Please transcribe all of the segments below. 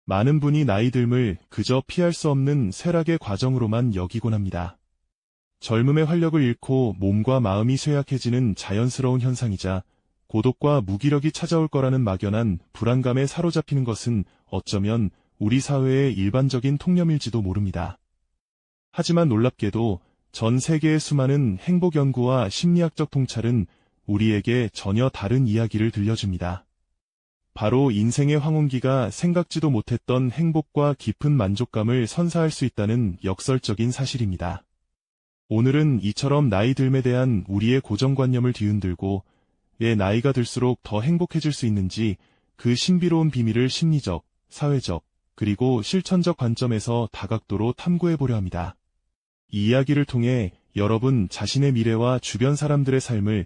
많은 분이 나이 듦을 그저 피할 수 없는 쇠락의 과정으로만 여기곤 합니다. 젊음의 활력을 잃고 몸과 마음이 쇠약해지는 자연스러운 현상이자 고독과 무기력이 찾아올 거라는 막연한 불안감에 사로잡히는 것은 어쩌면 우리 사회의 일반적인 통념일지도 모릅니다. 하지만 놀랍게도 전 세계의 수많은 행복 연구와 심리학적 통찰은 우리에게 전혀 다른 이야기를 들려줍니다. 바로 인생의 황혼기가 생각지도 못했던 행복과 깊은 만족감을 선사할 수 있다는 역설적인 사실입니다. 오늘은 이처럼 나이 듦에 대한 우리의 고정관념을 뒤흔들고 왜 나이가 들수록 더 행복해질 수 있는지 그 신비로운 비밀을 심리적, 사회적, 그리고 실천적 관점에서 다각도로 탐구해보려 합니다. 이 이야기를 통해 여러분 자신의 미래와 주변 사람들의 삶을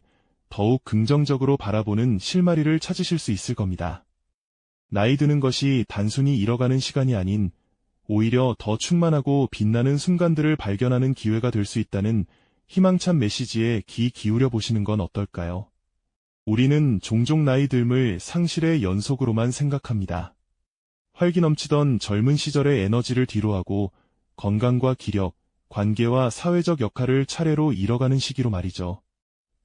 더욱 긍정적으로 바라보는 실마리를 찾으실 수 있을 겁니다. 나이 드는 것이 단순히 잃어가는 시간이 아닌 오히려 더 충만하고 빛나는 순간들을 발견하는 기회가 될 수 있다는 희망찬 메시지에 귀 기울여 보시는 건 어떨까요? 우리는 종종 나이 듦을 상실의 연속으로만 생각합니다. 활기 넘치던 젊은 시절의 에너지를 뒤로하고 건강과 기력, 관계와 사회적 역할을 차례로 잃어가는 시기로 말이죠.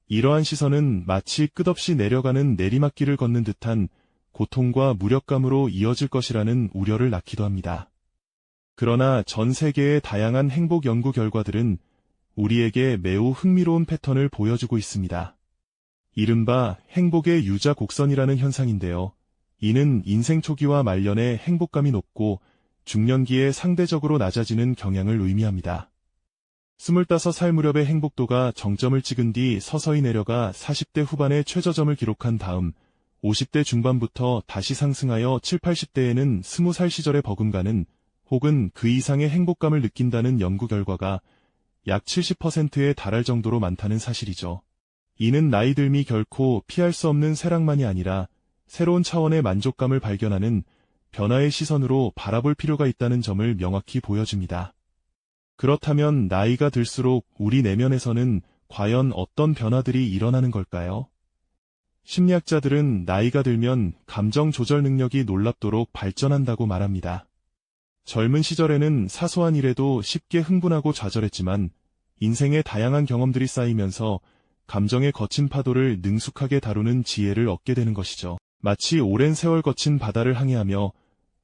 이러한 시선은 마치 끝없이 내려가는 내리막길을 걷는 듯한 고통과 무력감으로 이어질 것이라는 우려를 낳기도 합니다. 그러나 전 세계의 다양한 행복 연구 결과들은 우리에게 매우 흥미로운 패턴을 보여주고 있습니다. 이른바 행복의 유자 곡선이라는 현상인데요. 이는 인생 초기와 말년에 행복감이 높고 중년기에 상대적으로 낮아지는 경향을 의미합니다. 25살 무렵의 행복도가 정점을 찍은 뒤 서서히 내려가 40대 후반에 최저점을 기록한 다음 50대 중반부터 다시 상승하여 7, 80대에는 20살 시절의 버금가는 혹은 그 이상의 행복감을 느낀다는 연구 결과가 약 70%에 달할 정도로 많다는 사실이죠. 이는 나이 듦이 결코 피할 수 없는 쇠락만이 아니라 새로운 차원의 만족감을 발견하는 변화의 시선으로 바라볼 필요가 있다는 점을 명확히 보여줍니다. 그렇다면 나이가 들수록 우리 내면에서는 과연 어떤 변화들이 일어나는 걸까요? 심리학자들은 나이가 들면 감정 조절 능력이 놀랍도록 발전한다고 말합니다. 젊은 시절에는 사소한 일에도 쉽게 흥분하고 좌절했지만 인생의 다양한 경험들이 쌓이면서 감정의 거친 파도를 능숙하게 다루는 지혜를 얻게 되는 것이죠. 마치 오랜 세월 거친 바다를 항해하며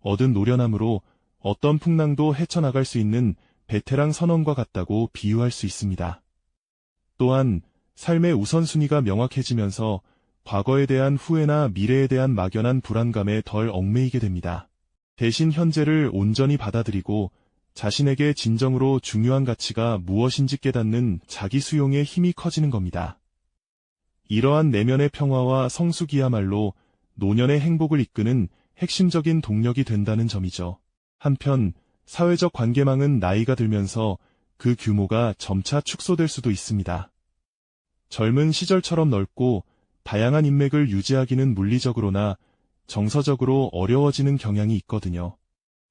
얻은 노련함으로 어떤 풍랑도 헤쳐나갈 수 있는 베테랑 선원과 같다고 비유할 수 있습니다. 또한 삶의 우선순위가 명확해지면서 과거에 대한 후회나 미래에 대한 막연한 불안감에 덜 얽매이게 됩니다. 대신 현재를 온전히 받아들이고 자신에게 진정으로 중요한 가치가 무엇인지 깨닫는 자기 수용의 힘이 커지는 겁니다. 이러한 내면의 평화와 성숙이야말로 노년의 행복을 이끄는 핵심적인 동력이 된다는 점이죠. 한편 사회적 관계망은 나이가 들면서 그 규모가 점차 축소될 수도 있습니다. 젊은 시절처럼 넓고 다양한 인맥을 유지하기는 물리적으로나 정서적으로 어려워지는 경향이 있거든요.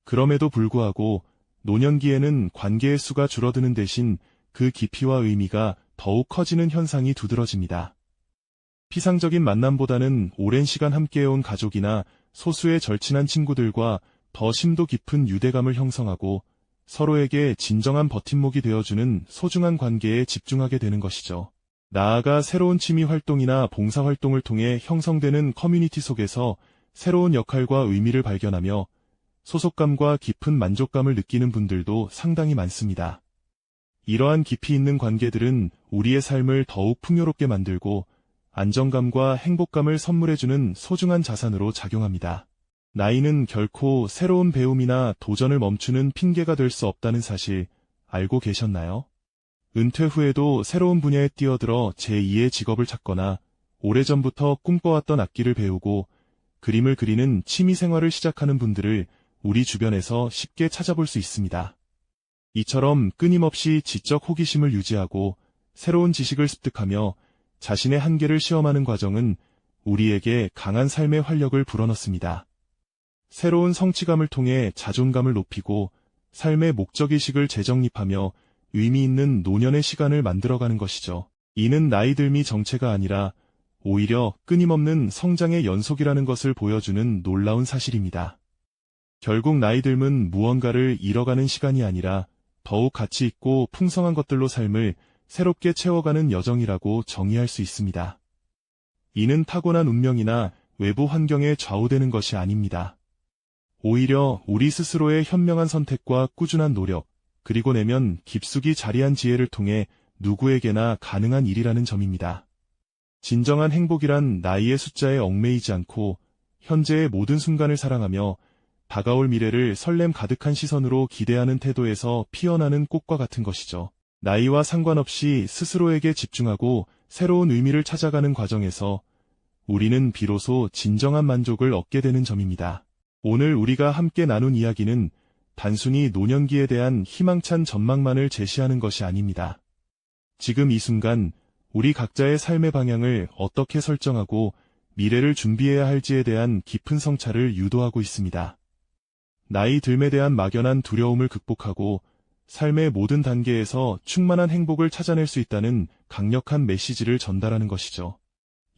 그럼에도 불구하고 노년기에는 관계의 수가 줄어드는 대신 그 깊이와 의미가 더욱 커지는 현상이 두드러집니다. 피상적인 만남보다는 오랜 시간 함께해온 가족이나 소수의 절친한 친구들과 더 심도 깊은 유대감을 형성하고 서로에게 진정한 버팀목이 되어주는 소중한 관계에 집중하게 되는 것이죠. 나아가 새로운 취미 활동이나 봉사 활동을 통해 형성되는 커뮤니티 속에서 새로운 역할과 의미를 발견하며 소속감과 깊은 만족감을 느끼는 분들도 상당히 많습니다. 이러한 깊이 있는 관계들은 우리의 삶을 더욱 풍요롭게 만들고 안정감과 행복감을 선물해주는 소중한 자산으로 작용합니다. 나이는 결코 새로운 배움이나 도전을 멈추는 핑계가 될 수 없다는 사실 알고 계셨나요? 은퇴 후에도 새로운 분야에 뛰어들어 제2의 직업을 찾거나 오래전부터 꿈꿔왔던 악기를 배우고 그림을 그리는 취미 생활을 시작하는 분들을 우리 주변에서 쉽게 찾아볼 수 있습니다. 이처럼 끊임없이 지적 호기심을 유지하고 새로운 지식을 습득하며 자신의 한계를 시험하는 과정은 우리에게 강한 삶의 활력을 불어넣습니다. 새로운 성취감을 통해 자존감을 높이고 삶의 목적의식을 재정립하며 의미 있는 노년의 시간을 만들어가는 것이죠. 이는 나이 듦이 정체가 아니라 오히려 끊임없는 성장의 연속이라는 것을 보여주는 놀라운 사실입니다. 결국 나이 듦은 무언가를 잃어가는 시간이 아니라 더욱 가치 있고 풍성한 것들로 삶을 새롭게 채워가는 여정이라고 정의할 수 있습니다. 이는 타고난 운명이나 외부 환경에 좌우되는 것이 아닙니다. 오히려 우리 스스로의 현명한 선택과 꾸준한 노력, 그리고 내면 깊숙이 자리한 지혜를 통해 누구에게나 가능한 일이라는 점입니다. 진정한 행복이란 나이의 숫자에 얽매이지 않고 현재의 모든 순간을 사랑하며 다가올 미래를 설렘 가득한 시선으로 기대하는 태도에서 피어나는 꽃과 같은 것이죠. 나이와 상관없이 스스로에게 집중하고 새로운 의미를 찾아가는 과정에서 우리는 비로소 진정한 만족을 얻게 되는 점입니다. 오늘 우리가 함께 나눈 이야기는 단순히 노년기에 대한 희망찬 전망만을 제시하는 것이 아닙니다. 지금 이 순간 우리 각자의 삶의 방향을 어떻게 설정하고 미래를 준비해야 할지에 대한 깊은 성찰을 유도하고 있습니다. 나이 듦에 대한 막연한 두려움을 극복하고 삶의 모든 단계에서 충만한 행복을 찾아낼 수 있다는 강력한 메시지를 전달하는 것이죠.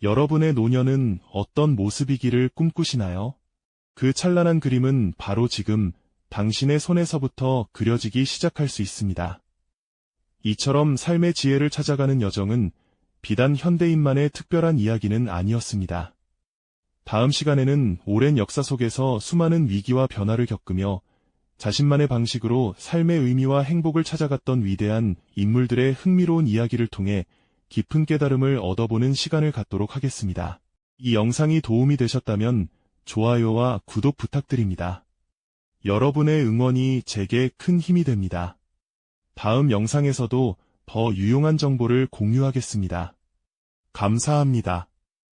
여러분의 노년은 어떤 모습이기를 꿈꾸시나요? 그 찬란한 그림은 바로 지금 당신의 손에서부터 그려지기 시작할 수 있습니다. 이처럼 삶의 지혜를 찾아가는 여정은 비단 현대인만의 특별한 이야기는 아니었습니다. 다음 시간에는 오랜 역사 속에서 수많은 위기와 변화를 겪으며 자신만의 방식으로 삶의 의미와 행복을 찾아갔던 위대한 인물들의 흥미로운 이야기를 통해 깊은 깨달음을 얻어보는 시간을 갖도록 하겠습니다. 이 영상이 도움이 되셨다면 좋아요와 구독 부탁드립니다. 여러분의 응원이 제게 큰 힘이 됩니다. 다음 영상에서도 더 유용한 정보를 공유하겠습니다. 감사합니다.